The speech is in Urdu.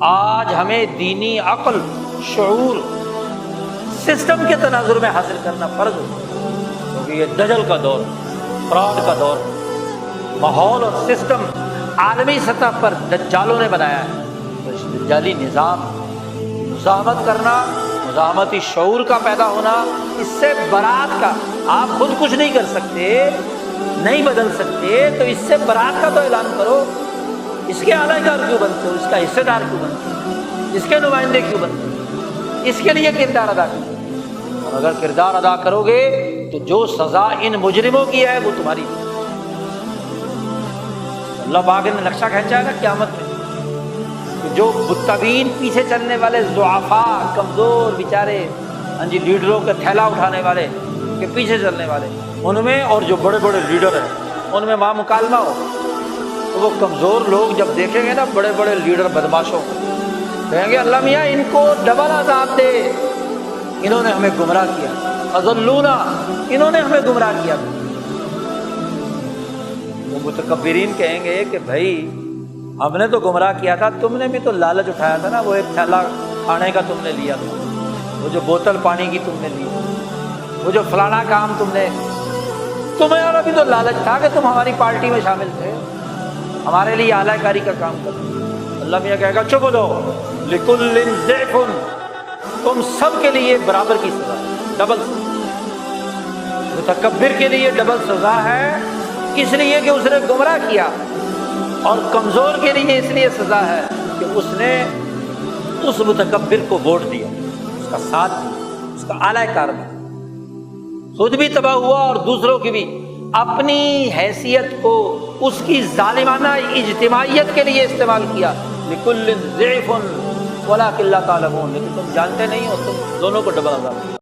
آج ہمیں دینی عقل، شعور، سسٹم کے تناظر میں حاصل کرنا فرض ہے، کیونکہ یہ دجل کا دور، فراڈ کا دور، ماحول اور سسٹم عالمی سطح پر دجالوں نے بنایا ہے۔ تو اس دجالی نظام مزاحمت کرنا، مزاحمتی شعور کا پیدا ہونا، اس سے برات کا، آپ خود کچھ نہیں کر سکتے، نہیں بدل سکتے، تو اس سے برات کا تو اعلان کرو۔ اس کے اعلی کار کیوں بنتے ہو؟ اس کا حصے دار کیوں بنتے ہو؟ اس کے نمائندے کیوں بنتے ہو؟ اس کے لیے کردار ادا کرو، اور اگر کردار ادا کرو گے تو جو سزا ان مجرموں کی ہے وہ تمہاری ہے۔ اللہ پاک نے نقشہ کھینچا ہے نا قیامت میں، کہ جو متبعین، پیچھے چلنے والے ضعفاء، کمزور بیچارے، لیڈروں کے تھیلا اٹھانے والے کے پیچھے چلنے والے، ان میں، اور جو بڑے بڑے لیڈر ہیں ان میں ماں مکالمہ ہو، تو وہ کمزور لوگ جب دیکھیں گے نا بڑے بڑے لیڈر بدماشوں کو، کہیں گے اللہ میاں ان کو ڈبل عذاب دے، انہوں نے ہمیں گمراہ کیا، اضلونا، انہوں نے ہمیں گمراہ کیا۔ وہ متکبرین کہیں گے کہ بھائی ہم نے تو گمراہ کیا تھا، تم نے بھی تو لالچ اٹھایا تھا نا، وہ ایک تھیلا کھانے کا تم نے لیا تھا، وہ جو بوتل پانی کی تم نے لی، وہ جو فلانا کام تم نے، تمہارا بھی تو لالچ تھا کہ تم ہماری پارٹی میں شامل تھے، ہمارے لیے اعلی کاری کا کام کرتے۔ اللہ میاں کہے گا چپ ہو جاؤ، لکل ضعف، تم سب کے لیے برابر کی سزا، ڈبل سزا۔ متکبر کے لیے ڈبل سزا ہے، اس لیے کہ اس نے گمراہ کیا، اور کمزور کے لیے اس لیے سزا ہے کہ اس نے اس متکبر کو ووٹ دیا، اس کا ساتھ دیا، اس کا اعلی کار بنا، خود بھی تباہ ہوا اور دوسروں کی بھی، اپنی حیثیت کو اس کی ظالمانہ اجتماعیت کے لیے استعمال کیا۔ لکل ضعف ولکن لا تعلمون، لیکن تم جانتے نہیں ہو، تم دونوں کو ڈبل عذاب۔